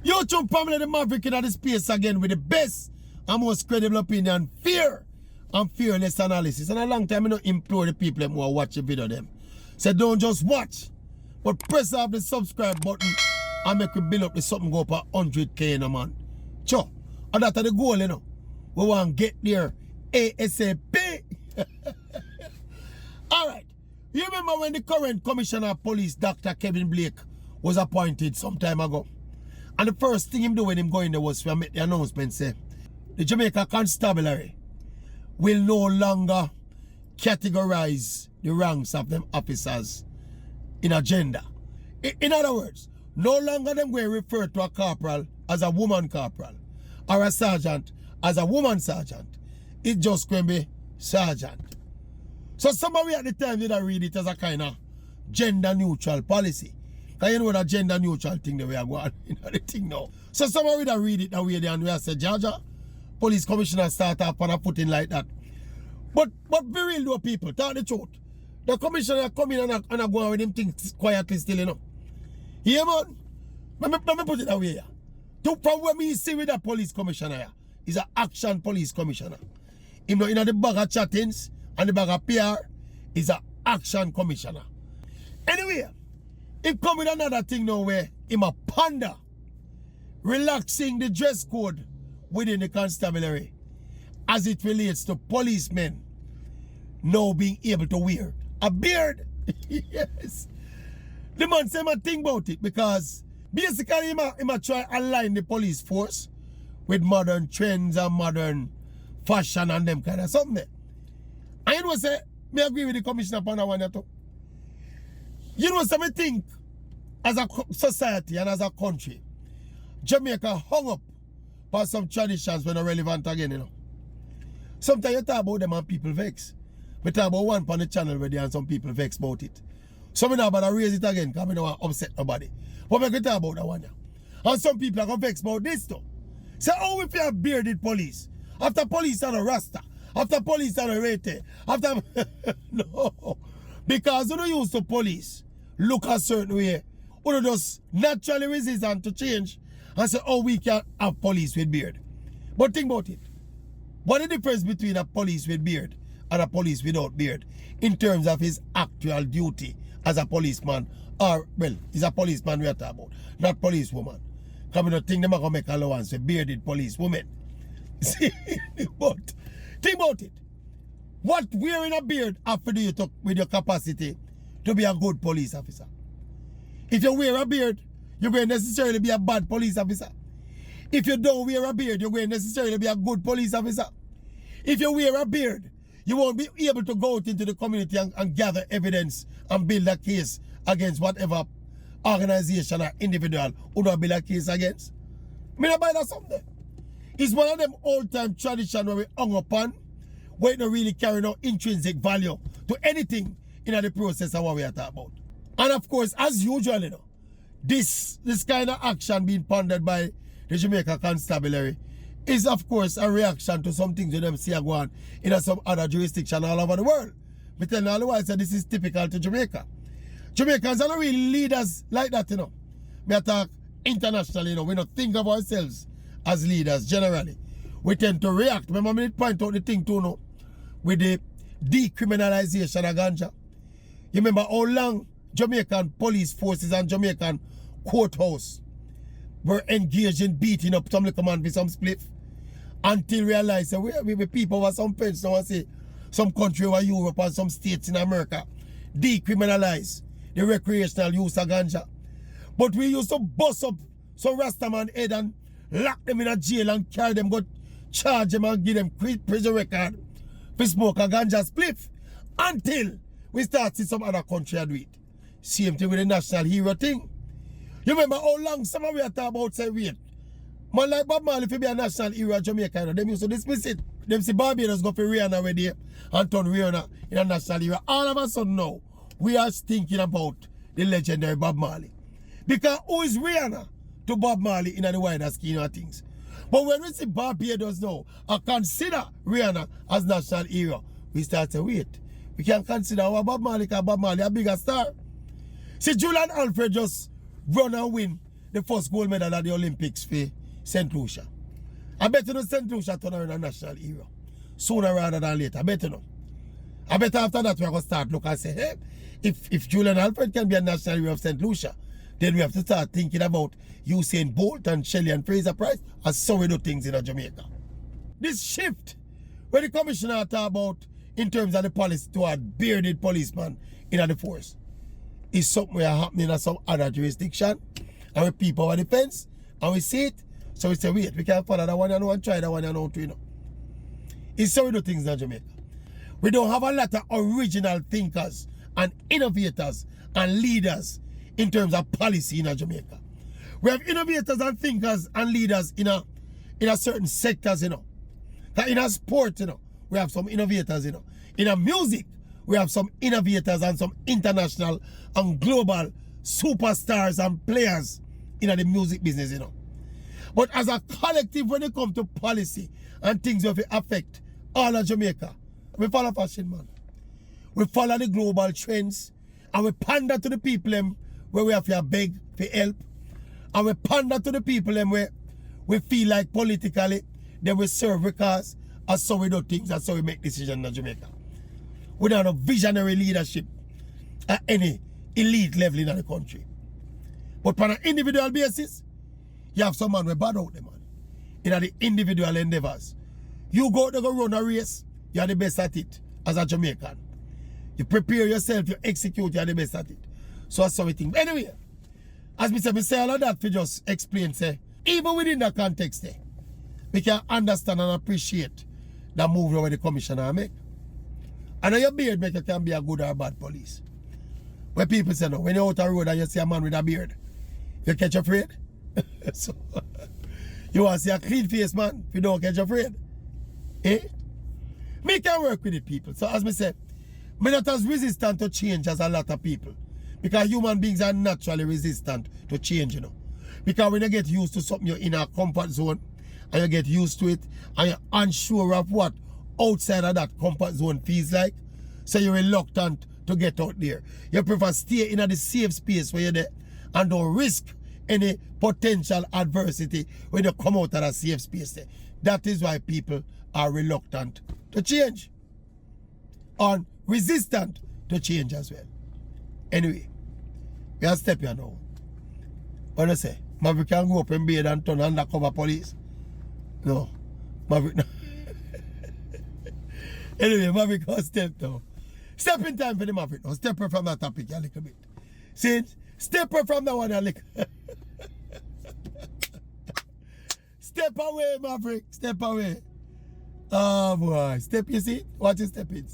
YouTube family, the Maverick in the space again with the best and most credible opinion, fear and fearless analysis. And a long time I don't implore the people who are watching video them. So don't just watch, but press off the subscribe button and make we build up the something go up at 100K in a man. Sure. And that's the goal, you know. We want to get there ASAP. Alright. You remember when the current Commissioner of Police, Dr. Kevin Blake, was appointed some time ago? And the first thing him do when him go in there was to make the announcement say, the Jamaica Constabulary will no longer categorize the ranks of them officers in a gender. In other words, no longer them going to refer to a corporal as a woman corporal or a sergeant as a woman sergeant. It's just going to be sergeant. So somebody at the time did I read it as a kind of gender neutral policy. Because you know that gender neutral thing that we are going, you know the thing now. So somebody that read it that way there and we have said, Georgia, police commissioner start up and a put in like that. But be real though, people, tell the truth. The commissioner come in and go on with them things quietly still, you know. Yeah, man. Let me put it that way. From what me see with that police commissioner here, he's an action police commissioner. Him not in the bag of chattings and the bag of PR, he's an action commissioner. Anyway, he come with another thing now where him a ponder relaxing the dress code within the constabulary as it relates to policemen now being able to wear a beard. Yes. The man say my think about it because basically he might try align the police force with modern trends and modern fashion and them kind of something. And you know say, me agree with the commissioner upon that one too. You know something think as a society and as a country, Jamaica hung up by some traditions when are relevant again, you know. Sometimes you talk about them and people vex. We talk about one on the channel where there and some people vex about it. Some now about to raise it again because we don't want to upset nobody. But we can talk about that one. And some people are going to vex about this too. Say, oh, if you have bearded police, after police are a rasta, after police are a rete, after... No. Because you don't use the police look a certain way. You just naturally resistant to change and say, oh, we can have police with beard. But think about it. What is the difference between a police with beard and a police without beard in terms of his actual duty as a policeman? Or, well, he's a policeman we are talking about, not policewoman. Because we don't think them are going to make allowance for bearded policewomen. See? But think about it. What wearing a beard have to do with your capacity to be a good police officer? If you wear a beard, you're going to necessarily be a bad police officer. If you don't wear a beard, you're going to necessarily be a good police officer. If you wear a beard, you won't be able to go out into the community and gather evidence and build a case against whatever organization or individual who don't build a case against. I mean, I buy that something. It's one of them old-time traditions where we hung up on, where it don't really carry no intrinsic value to anything in the process of what we are talking about. And of course, as usual, you know, this kind of action being pondered by the Jamaica Constabulary is of course a reaction to some things that them see go on in some other jurisdiction all over the world. But then all the while say this is typical to Jamaica. Jamaicans are not really leaders like that, you know. We talk internationally, you know, we don't think of ourselves as leaders generally. We tend to react. Remember, I point out the thing too, no, with the decriminalization of ganja. You remember how long Jamaican police forces and Jamaican courthouse were engaged in beating up some little man with some spliff until realized that we people over some fence now and say some country over Europe and some states in America decriminalize the recreational use of ganja. But we used to bust up some Rastaman head and lock them in a jail and carry them, go charge them and give them prison record for smoke a ganja spliff until we start see some other country do it. Same thing with the national hero thing. You remember how long some of we are talking about say wait. Man like Bob Marley if he be a national hero of Jamaica, you know, them used to dismiss it. Them see Barbados go for Rihanna already and turn Rihanna in a national hero. All of a sudden now, we are thinking about the legendary Bob Marley. Because who is Rihanna to Bob Marley in the wider scheme of things? But when we see Barbados now, I consider Rihanna as national hero, we start to wait. We can consider our Bob Marley because Bob Marley a bigger star. See, Julian Alfred just run and win the first gold medal at the Olympics for St. Lucia. I bet you know St. Lucia turn around a national hero. Sooner rather than later. I bet you know. I bet after that we're going to start look and say, hey, if Julian Alfred can be a national hero of St. Lucia, then we have to start thinking about Usain Bolt and Shelley and Fraser Price as so we do things in Jamaica. This shift where the commissioner talk about in terms of the policy toward bearded policemen in the force is something that happening in some other jurisdiction and with people over the fence and we see it. So we say, wait, we can't follow that one and try that one and too, you know. It's so we do things in Jamaica. We don't have a lot of original thinkers and innovators and leaders in terms of policy in Jamaica. We have innovators and thinkers and leaders in a certain sectors, you know. In a sport, you know, we have some innovators, you know. In a music, we have some innovators and some international and global superstars and players in the music business, you know. But as a collective, when it comes to policy and things that affect all of Jamaica, we follow fashion, man. We follow the global trends and we pander to the people where we have to beg for help. And we pander to the people where we feel like politically, then we serve because that's how we do things, that's how we make decisions in Jamaica. We don't have visionary leadership at any elite level in the country. But on an individual basis, you have someone who bad out there, man. In the individual endeavors. You go to go run a race, you are the best at it as a Jamaican. You prepare yourself, you execute, you are the best at it. So that's how we think. Anyway, as I say all of that to just explain, say, even within that context there, we can understand and appreciate the move where the commissioner make. And your beard maker can be a good or bad police. Where people say, no, when you're out on the road and you see a man with a beard, you catch afraid. So, you want to see a clean face man if you don't catch afraid. Eh? Me can work with the people. So as I say, I'm not as resistant to change as a lot of people. Because human beings are naturally resistant to change, you know. Because when you get used to something, you're in a comfort zone and you get used to it and you're unsure of what outside of that comfort zone feels like. So you're reluctant to get out there. You prefer stay in the safe space where you're there and don't risk any potential adversity when you come out of that safe space there. That is why people are reluctant to change and resistant to change as well. Anyway, we are step here now. What do I say? Maverick can go up in bed and turn undercover police? No. Maverick no. Anyway, Maverick can step now. Step in time for the Maverick now. Step away from that topic a little bit. See? Step away from that one a little. Step away, Maverick. Step away. Oh boy. Step, you see? Watch your step it.